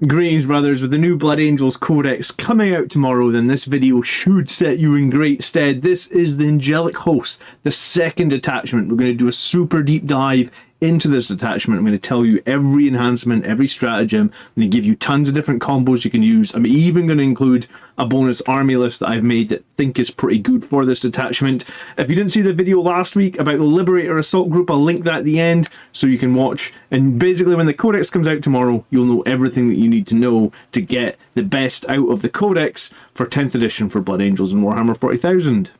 Greetings, brothers. With the new Blood Angels Codex coming out tomorrow, then this video should set you in great stead. This is the Angelic Host, the second detachment. We're going to do a super deep dive into this detachment. I'm going to tell you every enhancement, every stratagem. I'm going to give you tons of different combos you can use. I'm even going to include a bonus army list that I've made that I think is pretty good for this detachment. If you didn't see the video last week about the Liberator Assault Group, I'll link that at the end so you can watch. And basically when the Codex comes out tomorrow, you'll know everything that you need to know to get the best out of the Codex for 10th edition for Blood Angels and Warhammer 40,000.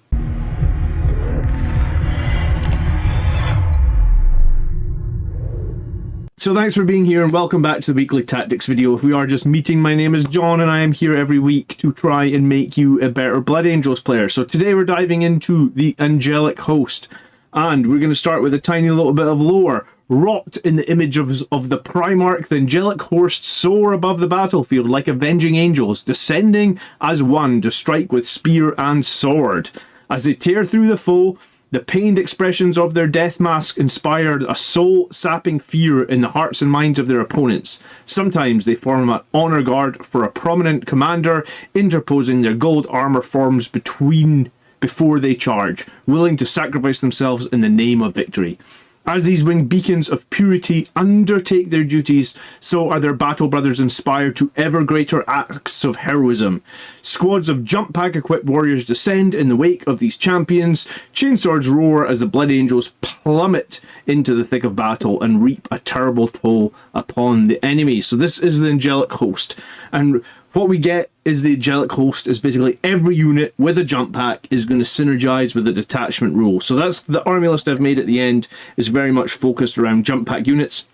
So thanks for being here and welcome back to the weekly tactics video. If we are just meeting, my name is John and I am here every week to try and make you a better Blood Angels player. So today we're diving into the Angelic Host and we're going to start with a tiny little bit of lore. Wrought in the image of the Primarch, the Angelic Host soar above the battlefield like avenging angels, descending as one to strike with spear and sword. As they tear through the foe, the pained expressions of their death mask inspired a soul-sapping fear in the hearts and minds of their opponents. Sometimes they form an honor guard for a prominent commander, interposing their gold armor forms before they charge, willing to sacrifice themselves in the name of victory. As these winged beacons of purity undertake their duties, so are their battle brothers inspired to ever greater acts of heroism. Squads of jump pack equipped warriors descend in the wake of these champions. Chainswords roar as the Blood Angels plummet into the thick of battle and reap a terrible toll upon the enemy. So this is the Angelic Host, and what we get is the Angelic Host is basically every unit with a jump pack is going to synergize with the detachment rule. So that's the army list I've made at the end is very much focused around jump pack units.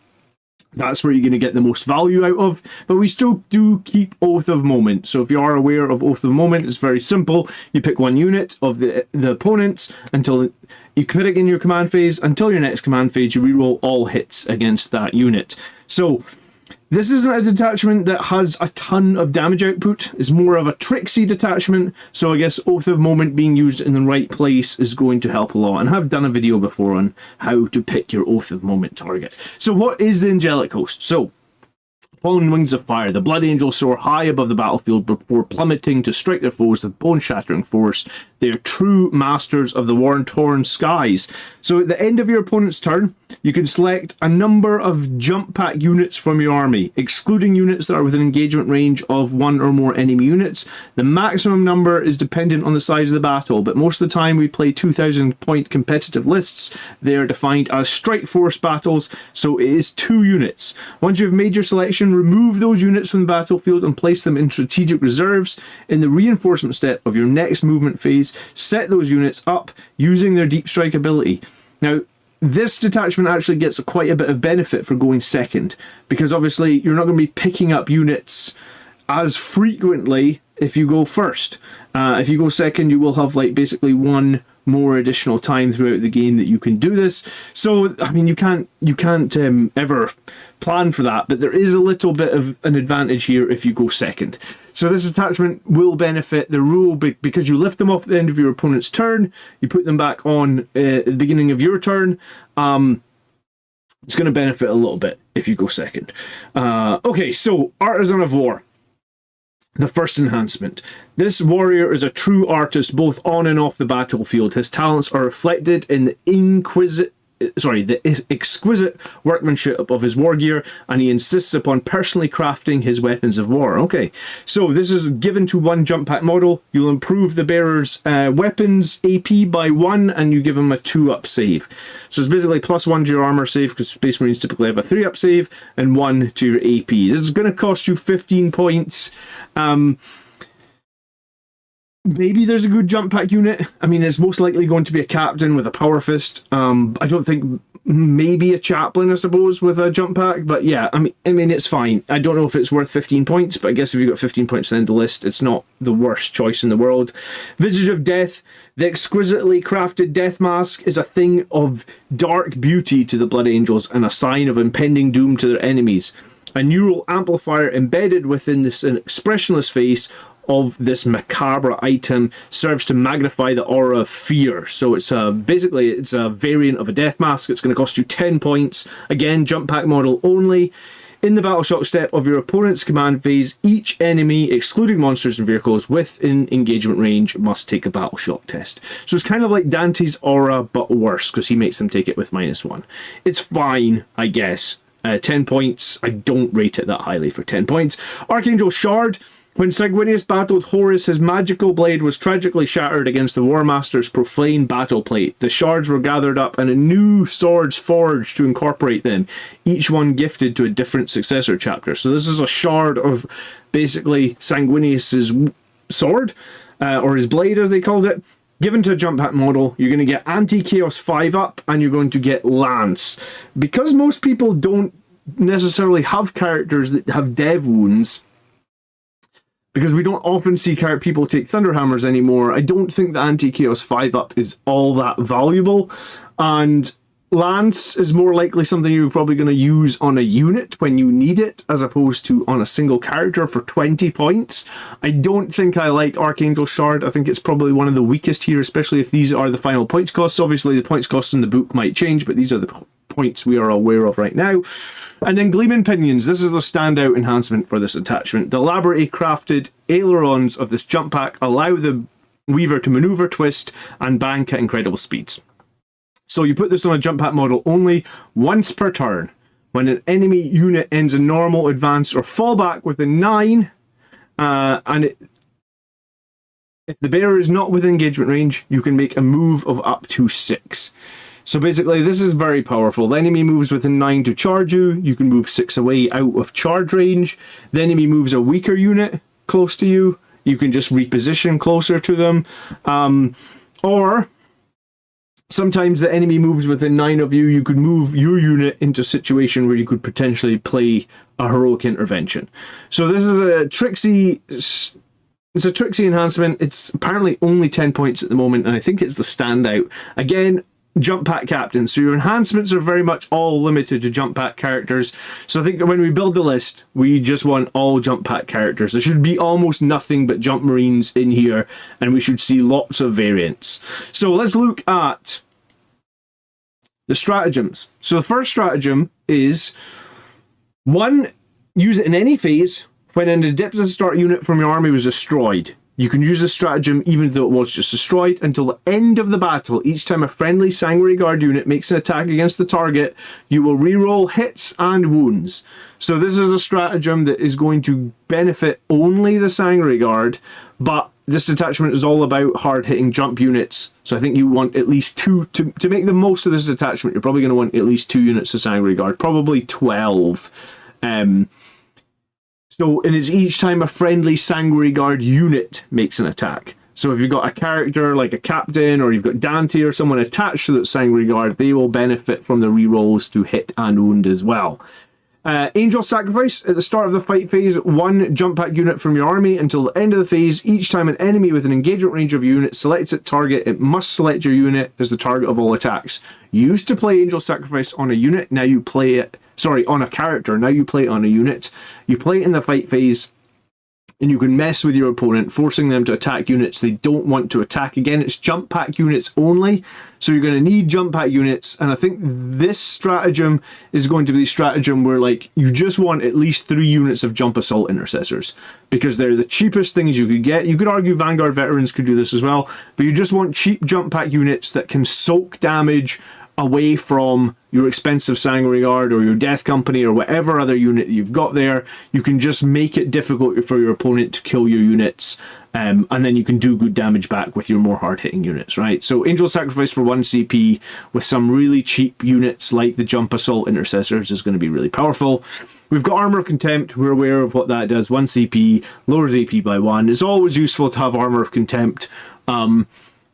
That's where you're going to get the most value out of, but we still do keep Oath of Moment. So if you are aware of Oath of Moment, it's very simple. You pick one unit of the opponents until you put it in your command phase. Until your next command phase, you reroll all hits against that unit. So this isn't a detachment that has a ton of damage output. It's more of a tricksy detachment. So I guess Oath of Moment being used in the right place is going to help a lot. And I've done a video before on how to pick your Oath of Moment target. So what is the Angelic Host? So, following wings of fire, the Blood Angels soar high above the battlefield before plummeting to strike their foes with bone-shattering force. They are true masters of the war-torn skies. So at the end of your opponent's turn, you can select a number of jump pack units from your army, excluding units that are within engagement range of one or more enemy units. The maximum number is dependent on the size of the battle, but most of the time we play 2,000 point competitive lists. They are defined as strike force battles, so it is 2 units. Once you've made your selection, remove those units from the battlefield and place them in strategic reserves. In the reinforcement step of your next movement phase, set those units up using their deep strike ability. Now, this detachment actually gets quite a bit of benefit for going second, because obviously you're not going to be picking up units as frequently if you go first. If you go second, you will have like basically one more additional time throughout the game that you can do this. So I mean, you can't ever plan for that, but there is a little bit of an advantage here if you go second. So this attachment will benefit the rule because you lift them off at the end of your opponent's turn, you put them back on at the beginning of your turn. It's going to benefit a little bit if you go second. Okay, so Artisan of War. The first enhancement. This warrior is a true artist both on and off the battlefield. His talents are reflected in the exquisite workmanship of his war gear, and he insists upon personally crafting his weapons of war. Okay, so this is given to one jump pack model. You'll improve the bearer's weapons AP by 1, and you give him a 2-up save. So it's basically +1 to your armor save, because Space Marines typically have a 3-up save, and 1 to your AP. This is going to cost you 15 points. Maybe there's a good jump pack unit. I mean, it's most likely going to be a captain with a power fist. I don't think maybe a chaplain, I suppose, with a jump pack. But yeah, I mean, it's fine. I don't know if it's worth 15 points, but I guess if you've got 15 points at the end of the list, it's not the worst choice in the world. Visage of Death. The exquisitely crafted death mask is a thing of dark beauty to the Blood Angels and a sign of impending doom to their enemies. A neural amplifier embedded within this expressionless face of this macabre item serves to magnify the aura of fear. So it's basically a variant of a death mask. It's going to cost you 10 points. Again, jump pack model only. In the battle shock step of your opponent's command phase, each enemy, excluding monsters and vehicles within engagement range, must take a battle shock test. So it's kind of like Dante's aura, but worse, because he makes them take it with -1. It's fine, I guess. 10 points. I don't rate it that highly for 10 points. Archangel Shard. When Sanguinius battled Horus, his magical blade was tragically shattered against the War Master's profane battle plate. The shards were gathered up and a new swords forged to incorporate them, each one gifted to a different successor chapter. So this is a shard of basically Sanguinius's sword, or his blade as they called it. Given to a jump pack model, you're going to get Anti-Chaos 5-up and you're going to get Lance. Because most people don't necessarily have characters that have dev wounds, because we don't often see people take Thunderhammers anymore, I don't think the Anti-Chaos 5-up is all that valuable. And Lance is more likely something you're probably going to use on a unit when you need it, as opposed to on a single character for 20 points. I don't think I like Archangel Shard. I think it's probably one of the weakest here, especially if these are the final points costs. Obviously, the points costs in the book might change, but these are the points we are aware of right now. And then Gleaming Pinions. This is the standout enhancement for this attachment. The elaborately crafted ailerons of this jump pack allow the Weaver to maneuver, twist, and bank at incredible speeds. So you put this on a jump pack model only once per turn. When an enemy unit ends a normal, advance, or fallback with a 9, if the bearer is not within engagement range, you can make a move of up to 6. So basically, this is very powerful. The enemy moves within 9 to charge you. You can move 6 away out of charge range. The enemy moves a weaker unit close to you. You can just reposition closer to them. Or sometimes the enemy moves within 9 of you. You could move your unit into a situation where you could potentially play a heroic intervention. So this is a tricksy... It's a tricksy enhancement. It's apparently only 10 points at the moment, and I think it's the standout. Again, jump pack captain. So your enhancements are very much all limited to jump pack characters. So I think when we build the list, we just want all jump pack characters. There should be almost nothing but jump marines in here, and we should see lots of variants. So let's look at the stratagems. So the first stratagem is 1, use it in any phase when an Adeptus Start unit from your army was destroyed. You can use this stratagem even though it was just destroyed until the end of the battle. Each time a friendly Sanguinary Guard unit makes an attack against the target, you will reroll hits and wounds. So this is a stratagem that is going to benefit only the Sanguinary Guard, but this attachment is all about hard-hitting jump units. So I think you want at least 2, to make the most of this attachment, you're probably going to want at least 2 units of Sanguinary Guard, probably 12. And it's each time a friendly Sanguinary Guard unit makes an attack. So if you've got a character like a captain, or you've got Dante or someone attached to that Sanguinary Guard, they will benefit from the rerolls to hit and wound as well. Angel Sacrifice. At the start of the fight phase, 1 jump pack unit from your army until the end of the phase. Each time an enemy with an engagement range of your unit selects its target, it must select your unit as the target of all attacks. You used to play Angel Sacrifice on a unit, now you play it... Sorry, on a character, now you play it on a unit. You play it in the fight phase, and you can mess with your opponent, forcing them to attack units they don't want to attack. Again, it's jump pack units only, so you're going to need jump pack units, and I think this stratagem is going to be the stratagem where, like, you just want at least 3 units of jump assault intercessors, because they're the cheapest things you could get. You could argue Vanguard veterans could do this as well, but you just want cheap jump pack units that can soak damage away from your expensive Sanguinary Guard or your Death Company or whatever other unit you've got there. You can just make it difficult for your opponent to kill your units, and then you can do good damage back with your more hard-hitting units, right? So Angel Sacrifice for 1 CP with some really cheap units like the Jump Assault Intercessors is going to be really powerful. We've got Armor of Contempt. We're aware of what that does. 1 CP, lowers AP by 1. It's always useful to have Armor of Contempt.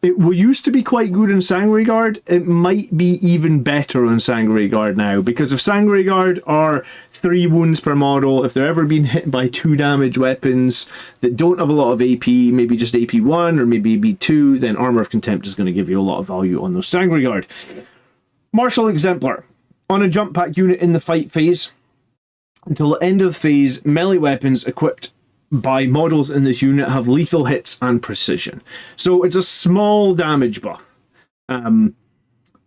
It used to be quite good in Sanguinary Guard. It might be even better on Sanguinary Guard now, because if Sanguinary Guard are 3 wounds per model, if they're ever being hit by 2 damage weapons that don't have a lot of AP, maybe just AP 1 or maybe AP 2, then Armor of Contempt is going to give you a lot of value on those Sanguinary Guard. Martial Exemplar. On a jump pack unit in the fight phase, until the end of phase, melee weapons equipped by models in this unit have lethal hits and precision. So it's a small damage buff. The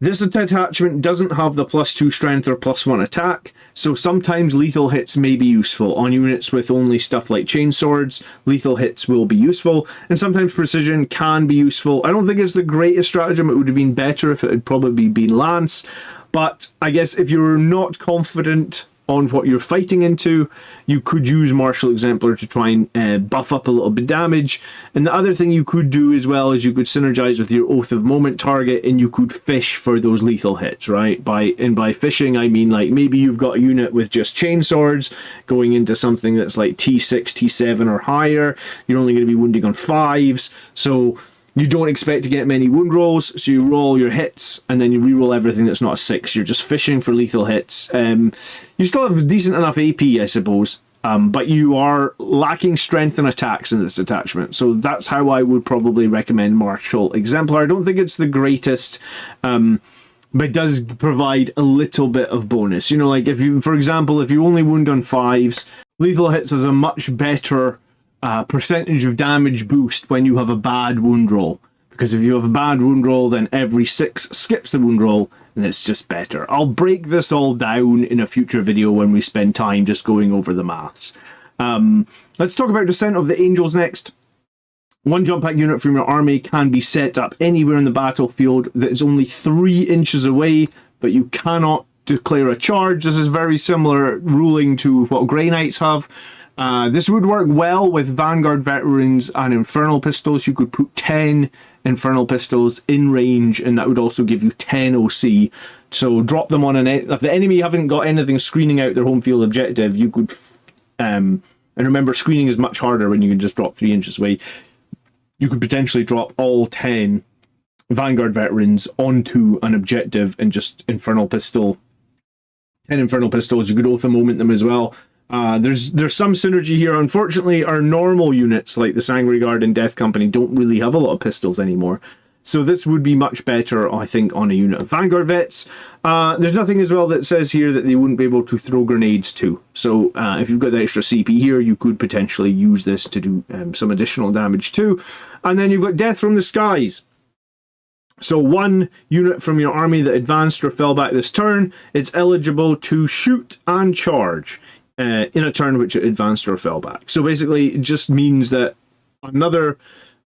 This detachment doesn't have the +2 strength or +1 attack, so sometimes lethal hits may be useful. On units with only stuff like chainswords, lethal hits will be useful, and sometimes precision can be useful. I don't think it's the greatest stratagem. It would have been better if it had probably been lance, but I guess if you're not confident on what you're fighting into, you could use Martial Exemplar to try and buff up a little bit damage. And the other thing you could do as well is you could synergize with your Oath of Moment target, and you could fish for those lethal hits, right? By fishing, I mean like maybe you've got a unit with just chainswords going into something that's like T6, T7 or higher. You're only going to be wounding on 5s, so you don't expect to get many wound rolls, so you roll your hits, and then you reroll everything that's not a 6. You're just fishing for lethal hits. You still have decent enough AP, I suppose, but you are lacking strength and attacks in this detachment. So that's how I would probably recommend Martial Exemplar. I don't think it's the greatest, but it does provide a little bit of bonus. You know, like if you, for example, if you only wound on 5s, lethal hits has a much better percentage of damage boost when you have a bad wound roll, because if you have a bad wound roll, then every 6 skips the wound roll, and it's just better. I'll break this all down in a future video when we spend time just going over the maths. Let's talk about Descent of the Angels next. One jump pack unit from your army can be set up anywhere in the battlefield that is only 3 inches away, but you cannot declare a charge. This is very similar ruling to what Grey Knights have. This would work well with Vanguard Veterans and Infernal Pistols. You could put 10 Infernal Pistols in range, and that would also give you 10 OC. So drop them on if the enemy haven't got anything screening out their home field objective, you could, and remember, screening is much harder when you can just drop 3 inches away. You could potentially drop all 10 Vanguard Veterans onto an objective and just Infernal Pistol, 10 Infernal Pistols. You could Oath a Moment them as well. There's some synergy here. Unfortunately, our normal units like the Sanguinary Guard and Death Company don't really have a lot of pistols anymore. So this would be much better, I think, on a unit of Vanguard Vets. There's nothing as well that says here that they wouldn't be able to throw grenades too. So if you've got the extra CP here, you could potentially use this to do some additional damage too. And then you've got Death from the Skies. So one unit from your army that advanced or fell back this turn, it's eligible to shoot and charge in a turn which it advanced or fell back. So basically it just means that another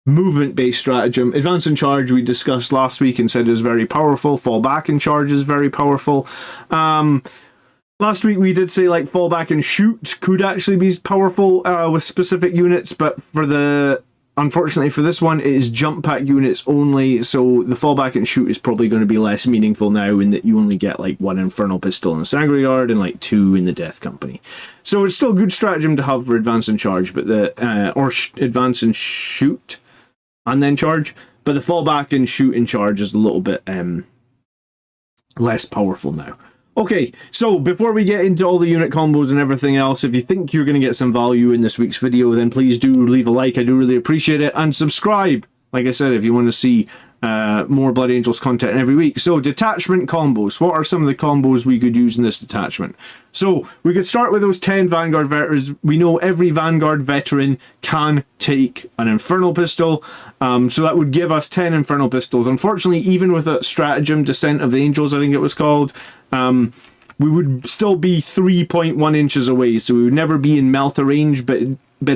movement-based stratagem. Advance and charge we discussed last week and said is very powerful. Fall back and charge is very powerful. Last week we did say like fall back and shoot could actually be powerful with specific units, but unfortunately for this one, it is jump pack units only, so the fallback and shoot is probably going to be less meaningful now in that you only get like 1 Infernal Pistol in the Sanguinary Guard and like 2 in the Death Company. So it's still a good stratagem to have for advance and charge, but advance and shoot and then charge, but the fallback and shoot and charge is a little bit less powerful now. Okay, so before we get into all the unit combos and everything else, if you think you're going to get some value in this week's video, then please do leave a like. I do really appreciate it. And subscribe, like I said, if you want to see more Blood Angels content every week. So, detachment combos. What are some of the combos we could use in this detachment? So, we could start with those 10 Vanguard Veterans. We know every Vanguard Veteran can take an Infernal Pistol. So that would give us 10 Infernal Pistols. Unfortunately, even with a stratagem, Descent of the Angels, I think it was called, we would still be 3.1 inches away. So we would never be in Melta range, but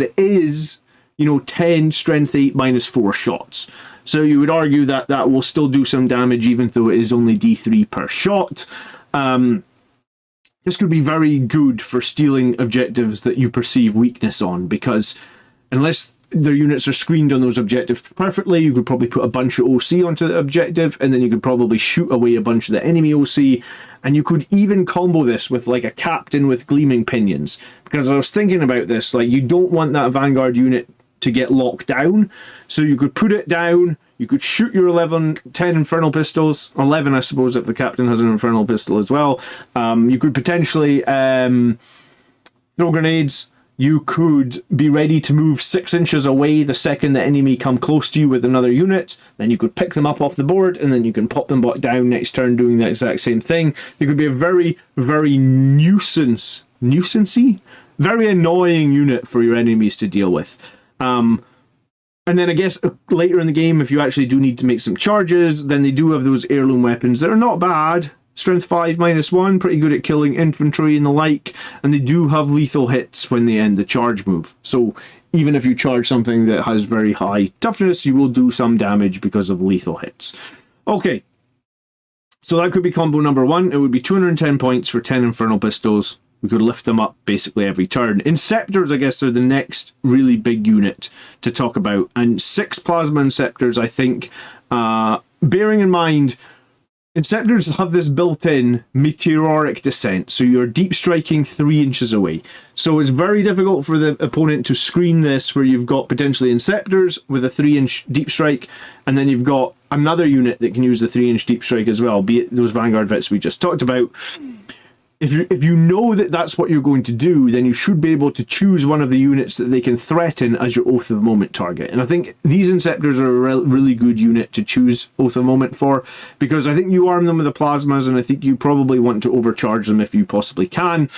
it is, 10 strength 8 -4 shots. So you would argue that that will still do some damage even though it is only D3 per shot. This could be very good for stealing objectives that you perceive weakness on, because unless their units are screened on those objectives perfectly, you could probably put a bunch of OC onto the objective, and then you could probably shoot away a bunch of the enemy OC, and you could even combo this with like a captain with gleaming pinions. Because I was thinking about this, like you don't want that Vanguard unit to get locked down, so you could put it down, you could shoot your 10 Infernal Pistols, 11 I suppose if the captain has an Infernal Pistol as well. You could potentially throw grenades. You could be ready to move 6 inches away the second the enemy come close to you with another unit. Then you could pick them up off the board, and then you can pop them back down next turn doing the exact same thing. It could be a very, very nuisancey, very annoying unit for your enemies to deal with. And then I guess later in the game, if you actually do need to make some charges, then they do have those heirloom weapons that are not bad. Strength 5 -1, pretty good at killing infantry and the like. And they do have lethal hits when they end the charge move. So even if you charge something that has very high toughness, you will do some damage because of lethal hits. Okay. So that could be combo number 1. It would be 210 points for 10 Infernal Pistols. We could lift them up basically every turn. Inceptors, I guess, are the next really big unit to talk about. And 6 Plasma Inceptors, I think, bearing in mind, Inceptors have this built-in meteoric descent, so you're deep striking 3 inches away. So it's very difficult for the opponent to screen this, where you've got potentially Inceptors with a 3-inch deep strike, and then you've got another unit that can use the 3-inch deep strike as well, be it those Vanguard Vets we just talked about. If you know that that's what you're going to do, then you should be able to choose one of the units that they can threaten as your Oath of Moment target. And I think these Inceptors are a really good unit to choose Oath of Moment for, because I think you arm them with the plasmas, and I think you probably want to overcharge them if you possibly can.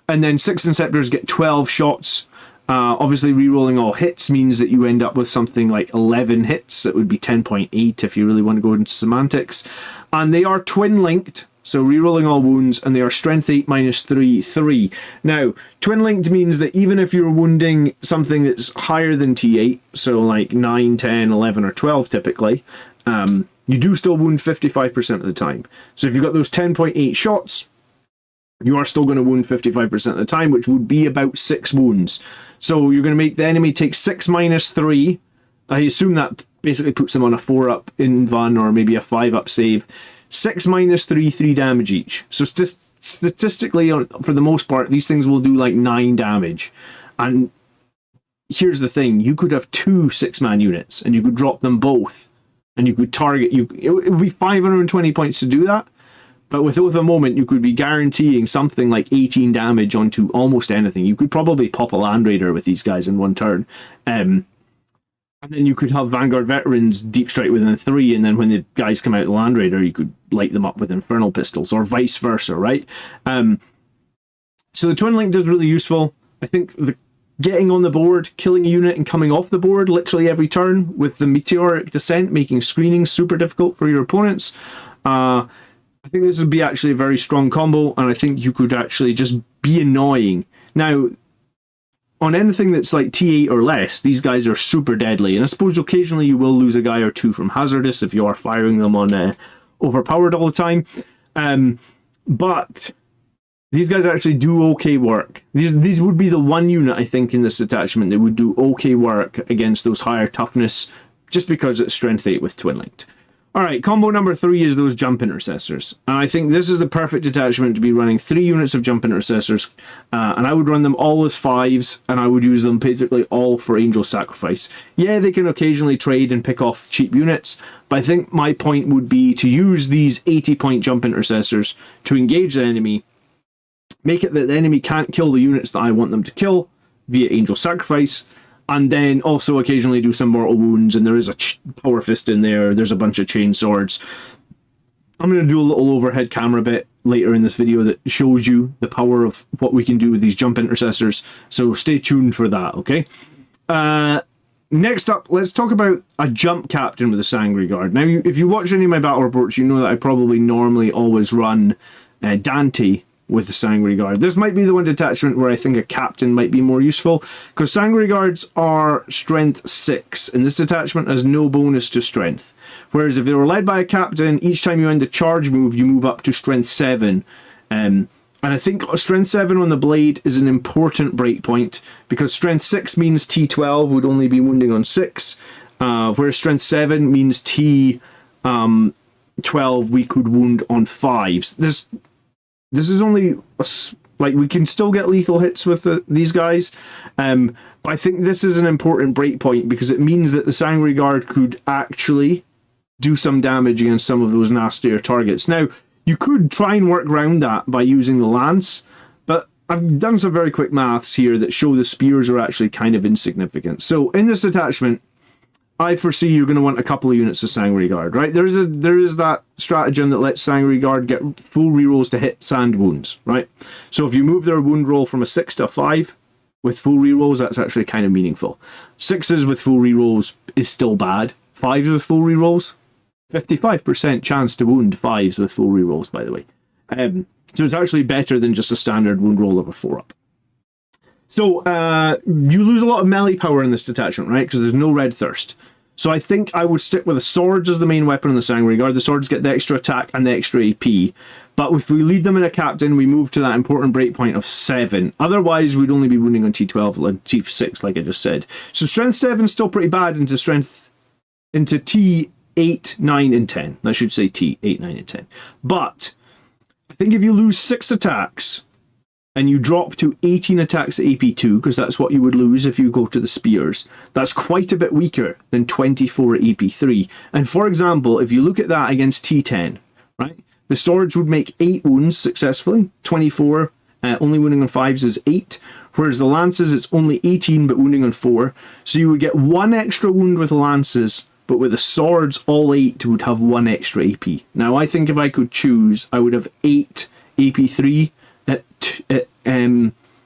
And then 6 Inceptors get 12 shots. Obviously, rerolling all hits means that you end up with something like 11 hits. That would be 10.8 if you really want to go into semantics. And they are twin-linked. So rerolling all wounds, and they are strength 8 -3, 3. Now, twin-linked means that even if you're wounding something that's higher than T8, so like 9, 10, 11, or 12 typically, you do still wound 55% of the time. So if you've got those 10.8 shots, you are still going to wound 55% of the time, which would be about 6 wounds. So you're going to make the enemy take 6 -3. I assume that basically puts them on a 4-up invan or maybe a 5-up save. 6 -3, 3 damage each. So statistically, for the most part, these things will do like 9 damage. And here's the thing, you could have 2 6-man units, and you could drop them both, and you could target, it would be 520 points to do that. But with Oath of Moment, you could be guaranteeing something like 18 damage onto almost anything. You could probably pop a Land Raider with these guys in one turn. And then you could have Vanguard Veterans deep strike within 3, and then when the guys come out of the Land Raider, you could light them up with Infernal Pistols, or vice versa, right? So the Twin Link is really useful. I think the getting on the board, killing a unit, and coming off the board literally every turn with the Meteoric Descent, making screening super difficult for your opponents. I think this would be actually a very strong combo, and I think you could actually just be annoying. Now, on anything that's like T8 or less, these guys are super deadly. And I suppose occasionally you will lose a guy or 2 from Hazardous if you are firing them on overpowered all the time. But these guys actually do okay work. These would be the one unit, I think, in this detachment that would do okay work against those higher toughness, just because it's strength 8 with twin linked. Alright, combo number 3 is those Jump Intercessors. And I think this is the perfect detachment to be running 3 units of Jump Intercessors. And I would run them all as 5s, and I would use them basically all for Angel Sacrifice. Yeah, they can occasionally trade and pick off cheap units, but I think my point would be to use these 80-point Jump Intercessors to engage the enemy, make it that the enemy can't kill the units that I want them to kill via Angel Sacrifice, and then also occasionally do some mortal wounds, and there is a power fist in there, there's a bunch of chain swords. I'm going to do a little overhead camera bit later in this video that shows you the power of what we can do with these Jump Intercessors, so stay tuned for that, okay? Next up, let's talk about a Jump Captain with a Sangry Guard. Now, if you watch any of my battle reports, you know that I probably normally always run Dante with the Sangry Guard. This might be the one detachment where I think a captain might be more useful, because Sangry Guards are strength 6, and this detachment has no bonus to strength. Whereas if they were led by a captain, each time you end a charge move, you move up to strength 7. And I think strength 7 on the blade is an important breakpoint, because strength 6 means T12 would only be wounding on 6, whereas strength 7 means T12 we could wound on 5s. This is only, like, we can still get lethal hits with these guys, but I think this is an important breakpoint because it means that the Sangry Guard could actually do some damage against some of those nastier targets. Now, you could try and work around that by using the Lance, but I've done some very quick maths here that show the spears are actually kind of insignificant. So in this detachment, I foresee you're going to want a couple of units of Sangry Guard, right? There is that stratagem that lets Sangry Guard get full rerolls to hit sand wounds, right? So if you move their wound roll from a 6 to a 5, with full rerolls, that's actually kind of meaningful. 6s with full rerolls is still bad. 5s with full rerolls, 55% chance to wound 5s with full rerolls, by the way. So it's actually better than just a standard wound roll of a 4-up. So you lose a lot of melee power in this detachment, right? Because there's no red thirst. So I think I would stick with the swords as the main weapon in the Sanguinary Guard. The swords get the extra attack and the extra AP. But if we lead them in a captain, we move to that important breakpoint of 7. Otherwise, we'd only be wounding on T12 and T6, like I just said. So strength 7 is still pretty bad into T8, 9, and 10. I should say T8, 9, and 10. But I think if you lose 6 attacks and you drop to 18 attacks at AP2, because that's what you would lose if you go to the spears, that's quite a bit weaker than 24 at AP3. And for example, if you look at that against T10, right, the swords would make 8 wounds successfully, 24, only wounding on 5s is 8, whereas the lances, it's only 18, but wounding on 4. So you would get 1 extra wound with the lances, but with the swords, all 8 would have 1 extra AP. Now, I think if I could choose, I would have 8 AP3 at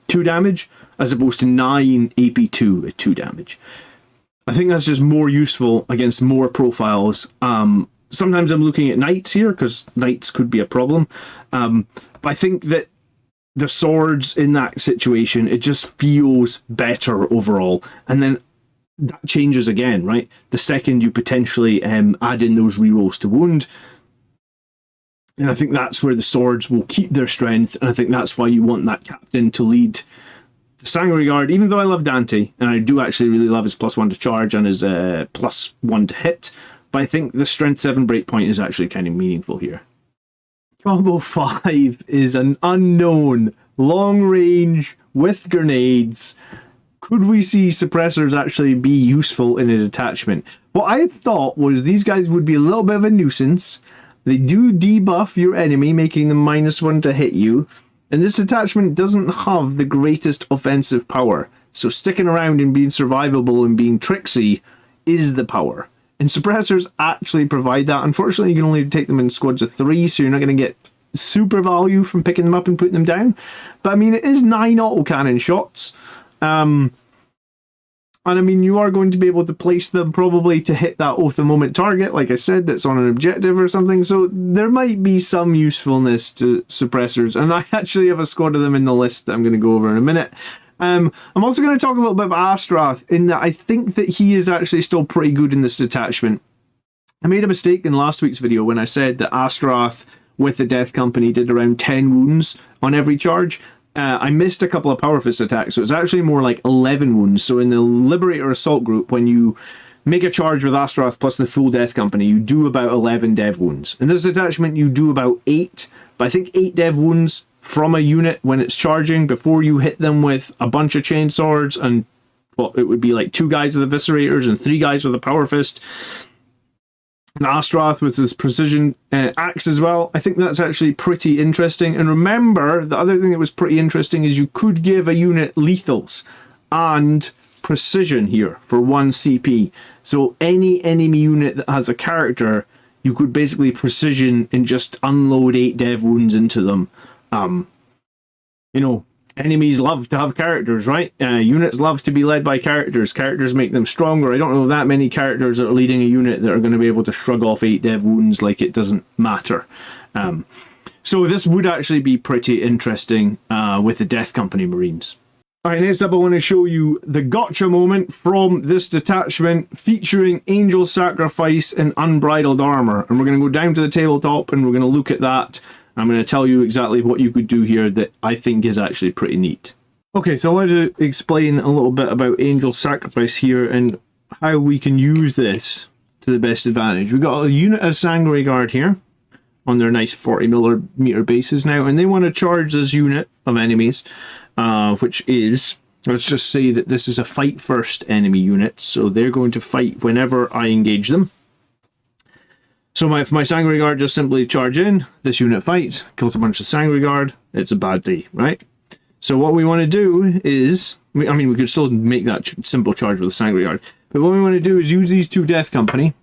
2 damage, as opposed to 9 AP2 at 2 damage. I think that's just more useful against more profiles. Sometimes I'm looking at knights here, because knights could be a problem. But I think that the swords in that situation, it just feels better overall. And then that changes again, right? The second you potentially add in those rerolls to wound. And I think that's where the swords will keep their strength, and I think that's why you want that captain to lead the Sanguinary Guard, even though I love Dante, and I do actually really love his +1 to charge and his +1 to hit, but I think the strength 7 breakpoint is actually kind of meaningful here. Combo 5 is an unknown, long range, with grenades. Could we see suppressors actually be useful in a detachment? What I thought was these guys would be a little bit of a nuisance. They do debuff your enemy, making them -1 to hit you. And this detachment doesn't have the greatest offensive power. So sticking around and being survivable and being tricksy is the power. And suppressors actually provide that. Unfortunately, you can only take them in squads of 3, so you're not going to get super value from picking them up and putting them down. But I mean, it is 9 autocannon shots. And I mean, you are going to be able to place them probably to hit that oath of moment target, like I said, that's on an objective or something. So there might be some usefulness to suppressors. And I actually have a squad of them in the list that I'm going to go over in a minute. I'm also going to talk a little bit about Astrath, in that I think that he is actually still pretty good in this detachment. I made a mistake in last week's video when I said that Astrath with the Death Company did around 10 wounds on every charge. I missed a couple of Power Fist attacks, so it's actually more like 11 wounds. So in the Liberator Assault group, when you make a charge with Astrath plus the full Death Company, you do about 11 dev wounds. In this attachment, you do about 8, but I think 8 dev wounds from a unit when it's charging before you hit them with a bunch of chain swords, and well, it would be like 2 guys with Eviscerators and 3 guys with a Power Fist. And Astrath with his precision axe as well. I think that's actually pretty interesting. And remember, the other thing that was pretty interesting is you could give a unit lethals and precision here for 1 CP. So any enemy unit that has a character, you could basically precision and just unload 8 dev wounds into them. You know, enemies love to have characters, right? Units love to be led by characters. Characters make them stronger. I don't know that many characters that are leading a unit that are going to be able to shrug off 8 dev wounds like it doesn't matter. So this would actually be pretty interesting with the Death Company Marines. Alright, next up I want to show you the gotcha moment from this detachment featuring Angel Sacrifice and Unbridled Armor. And we're going to go down to the tabletop and we're going to look at that. I'm going to tell you exactly what you could do here that I think is actually pretty neat. Okay, so I want to explain a little bit about Angel Sacrifice here and how we can use this to the best advantage. We've got a unit of Sanguinary Guard here on their nice 40mm bases now, and they want to charge this unit of enemies, which is, let's just say that this is a fight first enemy unit, so they're going to fight whenever I engage them. So if my Sanguinary Guard just simply charge in, this unit fights, kills a bunch of Sanguinary Guard, it's a bad day, right? So what we want to do is, we could still make that simple charge with a Sanguinary Guard, but what we want to do is use these 2 Death Company,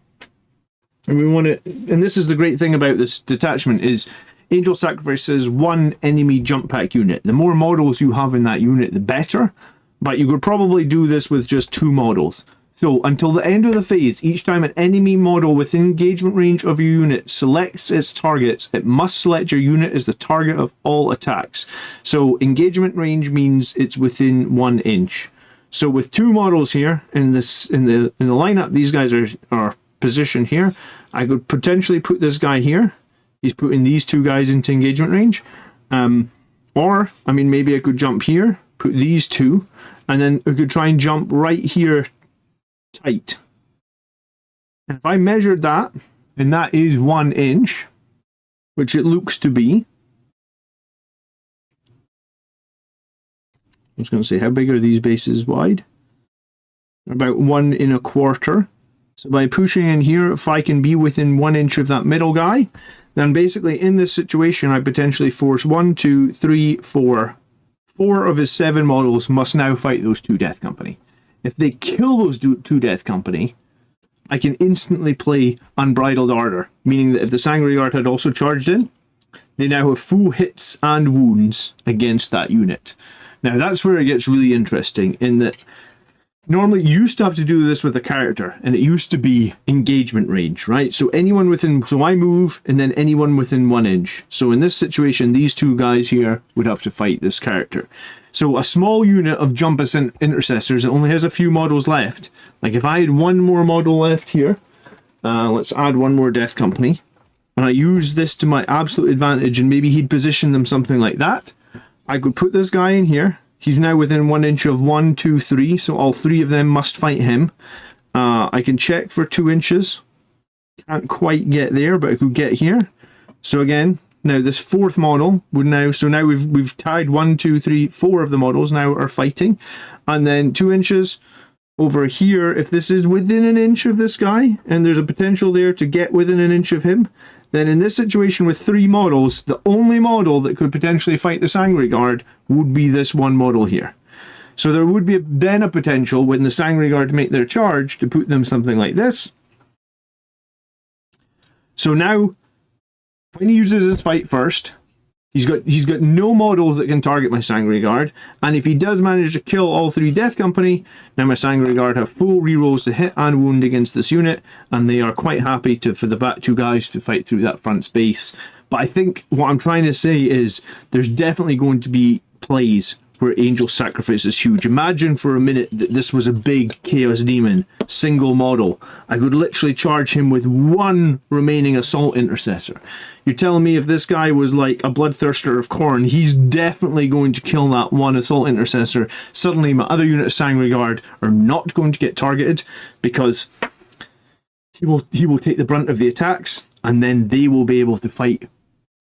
and we want to, and this is the great thing about this detachment, is Angel Sacrifice is 1 enemy jump pack unit. The more models you have in that unit, the better, but you could probably do this with just 2 models. So until the end of the phase, each time an enemy model within engagement range of your unit selects its targets, it must select your unit as the target of all attacks. So engagement range means it's within 1 inch. So with 2 models here in the lineup, these guys are positioned here. I could potentially put this guy here. He's putting these 2 guys into engagement range. Or, I mean, maybe I could jump here, put these 2, and then we could try and jump right here tight. And if I measured that, and that is 1 inch, which it looks to be. I was going to say, how big are these bases wide? About 1 1/4. So by pushing in here, if I can be within 1 inch of that middle guy, then basically in this situation, I potentially force 1, 2, 3, 4. 4 of his 7 models must now fight those 2 Death Company. If they kill those 2 Death Company, I can instantly play Unbridled Ardor, meaning that if the Sangre Guard had also charged in, they now have full hits and wounds against that unit. Now that's where it gets really interesting, in that normally you used to have to do this with a character, and it used to be engagement range, right? So anyone within, so I move, and then anyone within 1 inch. So in this situation, these 2 guys here would have to fight this character. So a small unit of Jumpus and Intercessors, it only has a few models left. Like if I had 1 more model left here, let's add 1 more Death Company, and I use this to my absolute advantage, and maybe he'd position them something like that. I could put this guy in here. He's now within 1 inch of 1, 2, 3, so all 3 of them must fight him. I can check for 2 inches. Can't quite get there, but I could get here. So again, now this 4th model would now, so now we've tied 1, 2, 3, 4 of the models now are fighting. And then 2 inches over here, if this is within 1 inch of this guy, and there's a potential there to get within 1 inch of him, then in this situation with 3 models, the only model that could potentially fight the Sangre Guard would be this 1 model here. So there would be then a potential when the Sangre Guard make their charge to put them something like this. So now, when he uses his fight first, he's got no models that can target my Sangre Guard, and if he does manage to kill all 3 Death Company, now my Sangre Guard have full rerolls to hit and wound against this unit, and they are quite happy for the back 2 guys to fight through that front space. But I think what I'm trying to say is there's definitely going to be plays where Angel Sacrifice is huge. Imagine for a minute that this was a big Chaos Demon, single model. I could literally charge him with 1 remaining Assault Intercessor. You're telling me if this guy was like a Bloodthirster of Khorne, he's definitely going to kill that 1 Assault Intercessor. Suddenly my other unit of Sangre Guard are not going to get targeted, because he will take the brunt of the attacks, and then they will be able to fight.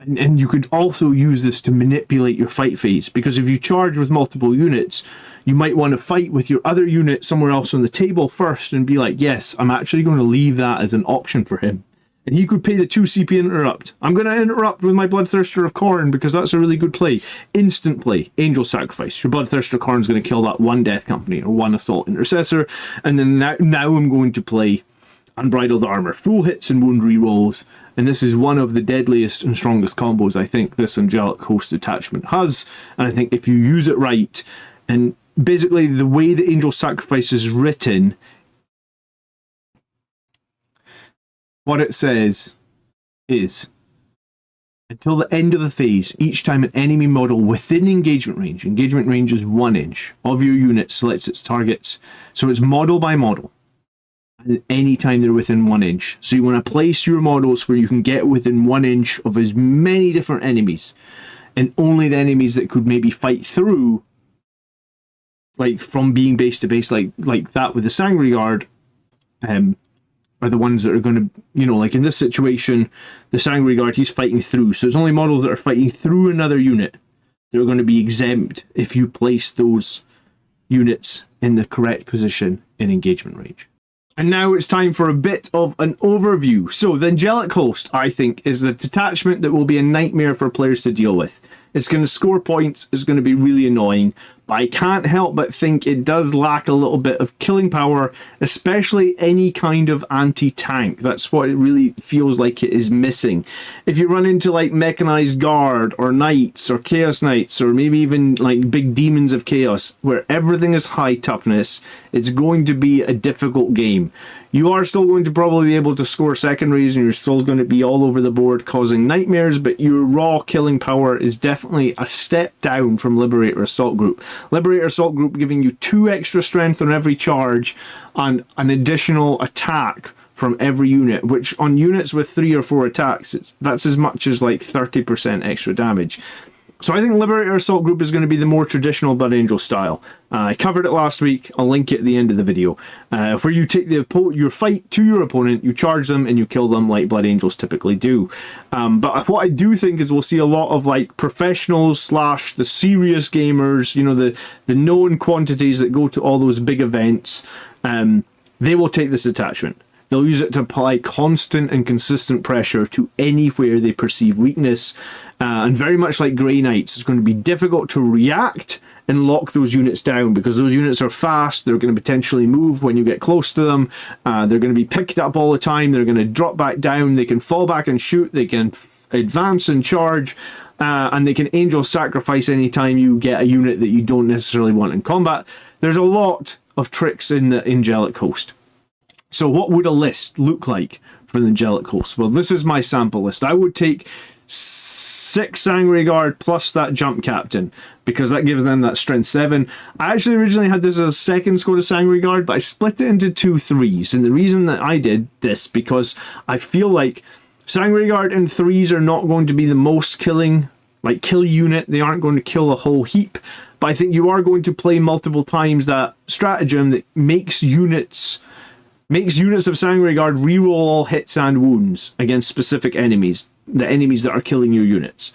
And you could also use this to manipulate your fight phase, because if you charge with multiple units, you might want to fight with your other unit somewhere else on the table first and be like, yes, I'm actually going to leave that as an option for him. And he could pay the 2 CP interrupt. I'm going to interrupt with my Bloodthirster of Khorne because that's a really good play. Instant play. Angel Sacrifice. Your Bloodthirster of Khorne is going to kill that 1 Death Company or 1 Assault Intercessor. And then now I'm going to play Unbridled Armor. Full hits and wound rerolls. And this is one of the deadliest and strongest combos I think this Angelic Host Detachment has. And I think if you use it right, and basically the way the Angel Sacrifice is written, what it says is, until the end of the phase, each time an enemy model within engagement range is 1 inch, of your unit selects its targets. So it's model by model. And anytime they're within 1 inch. So you want to place your models where you can get within 1 inch of as many different enemies. And only the enemies that could maybe fight through, like from being base to base, like that with the Sangre Guard, are the ones that are going to, you know, like in this situation, the Sangre Guard, he's fighting through. So there's only models that are fighting through another unit that are going to be exempt if you place those units in the correct position in engagement range. And now it's time for a bit of an overview. So the Angelic Host, I think, is the detachment that will be a nightmare for players to deal with. It's going to score points, it's going to be really annoying, but I can't help but think it does lack a little bit of killing power, especially any kind of anti-tank. That's what it really feels like it is missing. If you run into like mechanized guard or knights or chaos knights or maybe even like big demons of chaos where everything is high toughness, it's going to be a difficult game. You are still going to probably be able to score secondaries and you're still going to be all over the board causing nightmares, but your raw killing power is definitely a step down from Liberator Assault Group. Liberator Assault Group giving you 2 extra strength on every charge and an additional attack from every unit, which on units with 3 or 4 attacks, that's as much as like 30% extra damage. So I think Liberator Assault Group is going to be the more traditional Blood Angel style. I covered it last week. I'll link it at the end of the video. Where you take your fight to your opponent, you charge them, and you kill them like Blood Angels typically do. But what I do think is we'll see a lot of like professionals / the serious gamers, you know, the known quantities that go to all those big events. They will take this attachment. They'll use it to apply constant and consistent pressure to anywhere they perceive weakness. And very much like Grey Knights, it's going to be difficult to react and lock those units down because those units are fast. They're going to potentially move when you get close to them. They're going to be picked up all the time. They're going to drop back down. They can fall back and shoot. They can advance and charge. And they can angel sacrifice anytime you get a unit that you don't necessarily want in combat. There's a lot of tricks in the Angelic Host. So what would a list look like for the Angelic Host? Well, this is my sample list. I would take 6 Sangre Guard plus that Jump Captain, because that gives them that strength 7. I actually originally had this as a second squad of Sangre Guard, but I split it into 2 3s. And the reason that I did this, because I feel like Sangre Guard and 3s are not going to be the most kill unit. They aren't going to kill a whole heap. But I think you are going to play multiple times that stratagem that makes units of Sangre Guard reroll all hits and wounds against specific enemies, the enemies that are killing your units.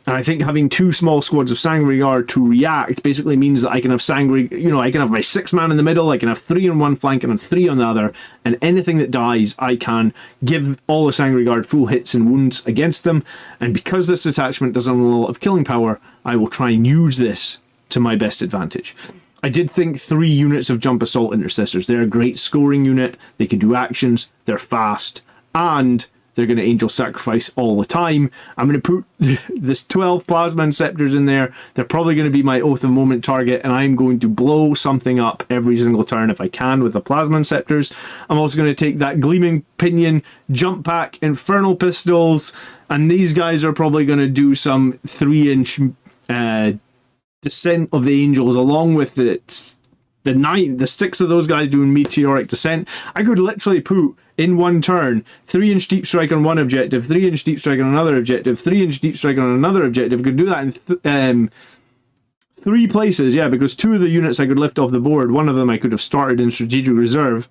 And I think having 2 small squads of Sangre Guard to react basically means that I can have I can have my 6 man in the middle, I can have 3 on one flank and have 3 on the other, and anything that dies, I can give all the Sangre Guard full hits and wounds against them. And because this attachment doesn't have a lot of killing power, I will try and use this to my best advantage. I did think 3 units of Jump Assault Intercessors. They're a great scoring unit. They can do actions. They're fast. And they're going to Angel Sacrifice all the time. I'm going to put this 12 Plasma Inceptors in there. They're probably going to be my Oath of Moment target. And I'm going to blow something up every single turn if I can with the Plasma Inceptors. I'm also going to take that Gleaming Pinion, Jump Pack, Infernal Pistols. And these guys are probably going to do some 3-inch... Descent of the Angels, along with the 6 of those guys doing Meteoric Descent. I could literally put in one turn 3-inch Deep Strike on one objective, 3-inch Deep Strike on another objective, 3-inch Deep Strike on another objective. I could do that in 3 places, yeah, because 2 of the units I could lift off the board. One of them I could have started in Strategic Reserve.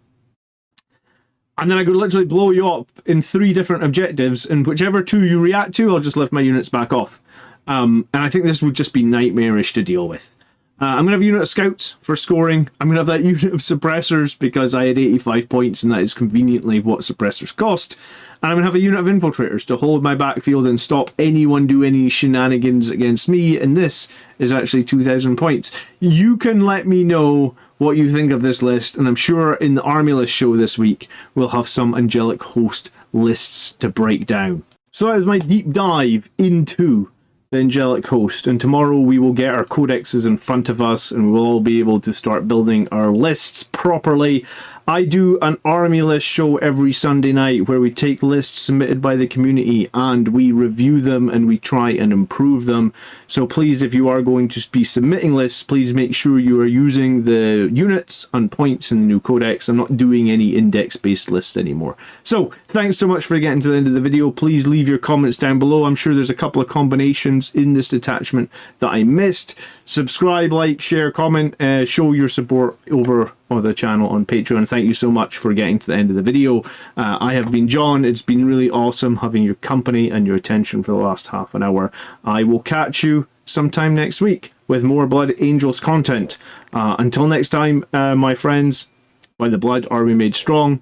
And then I could literally blow you up in 3 different objectives, and whichever 2 you react to, I'll just lift my units back off. And I think this would just be nightmarish to deal with. I'm going to have a unit of scouts for scoring. I'm going to have that unit of suppressors because I had 85 points and that is conveniently what suppressors cost. And I'm going to have a unit of infiltrators to hold my backfield and stop anyone do any shenanigans against me. And this is actually 2,000 points. You can let me know what you think of this list. And I'm sure in the Army List show this week, we'll have some Angelic Host lists to break down. So that is my deep dive into the Angelic Host, and tomorrow we will get our codexes in front of us and we'll all be able to start building our lists properly. I do an Army List show every Sunday night where we take lists submitted by the community and we review them and we try and improve them. So please, if you are going to be submitting lists, please make sure you are using the units and points in the new codex. I'm not doing any index-based lists anymore. So thanks so much for getting to the end of the video. Please leave your comments down below. I'm sure there's a couple of combinations in this detachment that I missed. Subscribe, like, share, comment, show your support over on the channel on Patreon. Thank you so much for getting to the end of the video. I have been John. It's been really awesome having your company and your attention for the last half an hour. I will catch you sometime next week with more Blood Angels content. Until next time, my friends, by the blood are we made strong.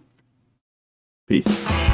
Peace.